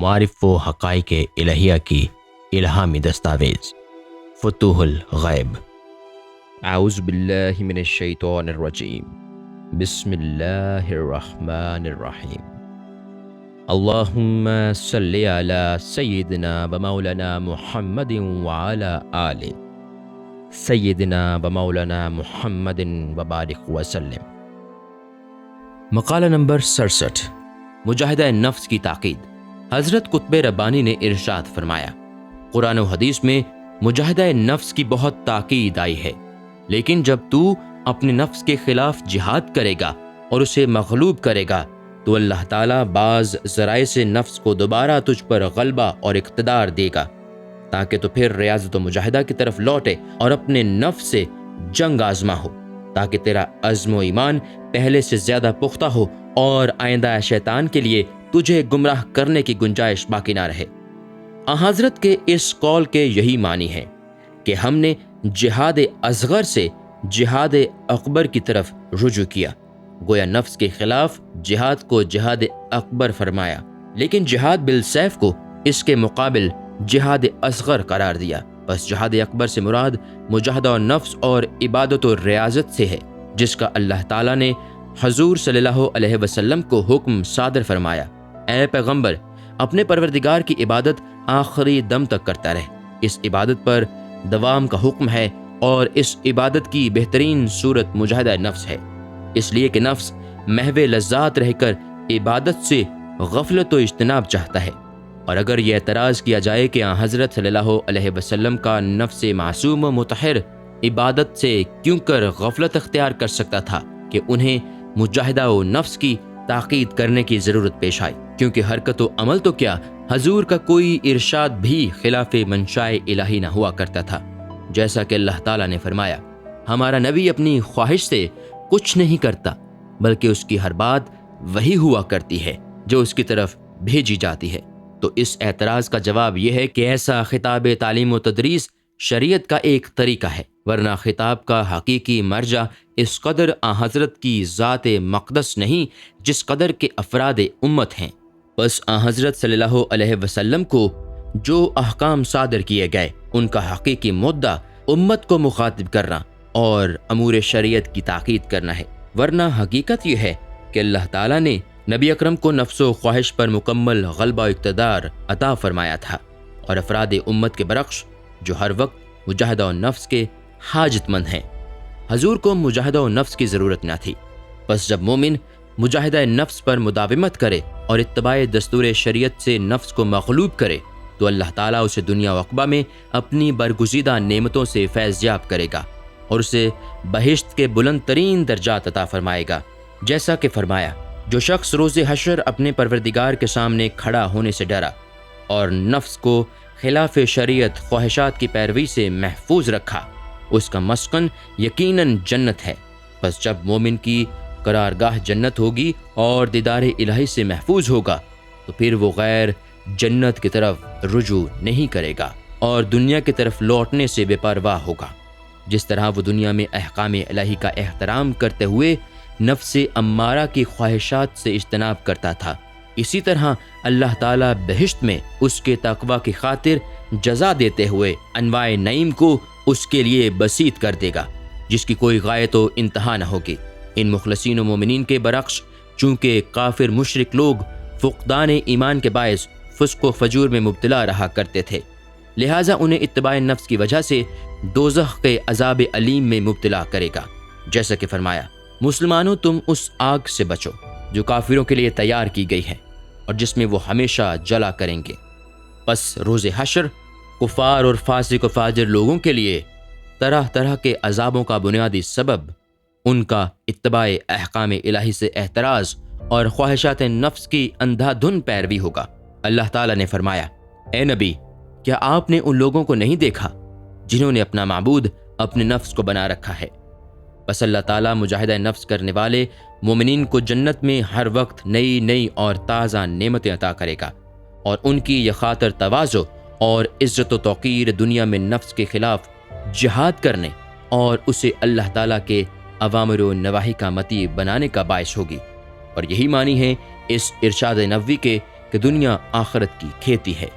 معارف و حقائق الہیہ کی الہامی دستاویز فتوح الغیب۔ اعوذ باللہ من الشیطان الرجیم، بسم اللہ الرحمن الرحیم۔ اللہم صلی علی سیدنا و مولانا محمد وعلی آل سیدنا و مولانا محمد وبارک وسلم۔ مقالہ نمبر 67، مجاہدہ نفس کی تاکید۔ حضرت قطب ربانی نے ارشاد فرمایا، قرآن و حدیث میں مجاہدہ نفس کی بہت تاکید آئی ہے، لیکن جب تو اپنے نفس کے خلاف جہاد کرے گا اور اسے مغلوب کرے گا تو اللہ تعالیٰ بعض ذرائع سے نفس کو دوبارہ تجھ پر غلبہ اور اقتدار دے گا، تاکہ تو پھر ریاضت و مجاہدہ کی طرف لوٹے اور اپنے نفس سے جنگ آزما ہو، تاکہ تیرا عزم و ایمان پہلے سے زیادہ پختہ ہو اور آئندہ شیطان کے لیے تجھے گمراہ کرنے کی گنجائش باقی نہ رہے۔ حضرت کے اس قول کے یہی معنی ہے کہ ہم نے جہاد اصغر سے جہاد اکبر کی طرف رجوع کیا، گویا نفس کے خلاف جہاد کو جہاد اکبر فرمایا، لیکن جہاد بالسیف کو اس کے مقابل جہاد اصغر قرار دیا۔ بس جہاد اکبر سے مراد مجاہدہ نفس اور عبادت و ریاضت سے ہے، جس کا اللہ تعالیٰ نے حضور صلی اللہ علیہ وسلم کو حکم صادر فرمایا، اے پیغمبر اپنے پروردگار کی عبادت آخری دم تک کرتا رہے۔ اس عبادت پر دوام کا حکم ہے اور اس عبادت کی بہترین صورت مجاہدہ نفس ہے، اس لیے کہ نفس محو لذات رہ کر عبادت سے غفلت و اجتناب چاہتا ہے۔ اور اگر یہ اعتراض کیا جائے کہ حضرت صلی اللہ علیہ وسلم کا نفس معصوم و مطہر عبادت سے کیوں کر غفلت اختیار کر سکتا تھا کہ انہیں مجاہدہ و نفس کی تاکید کرنے کی ضرورت پیش آئی، کیونکہ حرکت و عمل تو کیا حضور کا کوئی ارشاد بھی خلاف منشاء الہی نہ ہوا کرتا تھا، جیسا کہ اللہ تعالیٰ نے فرمایا، ہمارا نبی اپنی خواہش سے کچھ نہیں کرتا بلکہ اس کی ہر بات وہی ہوا کرتی ہے جو اس کی طرف بھیجی جاتی ہے۔ تو اس اعتراض کا جواب یہ ہے کہ ایسا خطاب تعلیم و تدریس شریعت کا ایک طریقہ ہے، ورنہ خطاب کا حقیقی مرجع اس قدر حضرت کی ذات مقدس نہیں جس قدر کے افراد امت ہیں۔ بس حضرت صلی اللہ علیہ وسلم کو جو احکام صادر کیے گئے ان کا حقیقی مدعا امت کو مخاطب کرنا اور امور شریعت کی تاکید کرنا ہے، ورنہ حقیقت یہ ہے کہ اللہ تعالیٰ نے نبی اکرم کو نفس و خواہش پر مکمل غلبہ و اقتدار عطا فرمایا تھا، اور افراد امت کے برعکس جو ہر وقت مجاہدہ و نفس کے حاجت مند ہیں، حضور کو مجاہدہ و نفس کی ضرورت نہ تھی۔ بس جب مومن مجاہدہ نفس پر مداومت کرے اور اتباع دستور شریعت سے نفس کو مغلوب کرے تو اللہ تعالیٰ اسے دنیا و عقبہ میں اپنی برگزیدہ نعمتوں سے فیض یاب کرے گا اور اسے بہشت کے بلند ترین درجات عطا فرمائے گا، جیسا کہ فرمایا، جو شخص روز حشر اپنے پروردگار کے سامنے کھڑا ہونے سے ڈرا اور نفس کو خلاف شریعت خواہشات کی پیروی سے محفوظ رکھا، اس کا مسکن یقیناً جنت ہے۔ بس جب مومن کی قرارگاہ جنت ہوگی اور دیدار الہی سے محفوظ ہوگا تو پھر وہ غیر جنت کی طرف رجوع نہیں کرے گا اور دنیا کی طرف لوٹنے سے بے پرواہ ہوگا۔ جس طرح وہ دنیا میں احکام الہی کا احترام کرتے ہوئے نفس امارہ کی خواہشات سے اجتناب کرتا تھا، اسی طرح اللہ تعالیٰ بہشت میں اس کے تقوی کی خاطر جزا دیتے ہوئے انواع نعیم کو اس کے لیے بسیط کر دے گا، جس کی کوئی غایت و انتہا نہ ہوگی۔ ان مخلصین و مومنین کے برعکس چونکہ کافر مشرک لوگ فقدان ایمان کے باعث فسق و فجور میں مبتلا رہا کرتے تھے، لہٰذا انہیں اتباع نفس کی وجہ سے دوزخ کے عذاب علیم میں مبتلا کرے گا، جیسا کہ فرمایا، مسلمانوں تم اس آگ سے بچو جو کافروں کے لیے تیار کی گئی ہے اور جس میں وہ ہمیشہ جلا کریں گے۔ پس روز حشر کفار اور فاسق و فاجر لوگوں کے لیے طرح طرح کے عذابوں کا بنیادی سبب ان کا اتباع احکام الہی سے احتراز اور خواہشات نفس کی اندھا دھن پیروی ہوگا۔ اللہ تعالیٰ نے فرمایا، اے نبی کیا آپ نے ان لوگوں کو نہیں دیکھا جنہوں نے اپنا معبود اپنے نفس کو بنا رکھا ہے؟ بس اللہ تعالیٰ مجاہدہ نفس کرنے والے مومنین کو جنت میں ہر وقت نئی نئی اور تازہ نعمتیں عطا کرے گا، اور ان کی یہ خاطر تواضع اور عزت و توقیر دنیا میں نفس کے خلاف جہاد کرنے اور اسے اللہ تعالیٰ کے اوامر و نواہی کا مطیع بنانے کا باعث ہوگی۔ اور یہی معنی ہے اس ارشاد نبوی کے کہ دنیا آخرت کی کھیتی ہے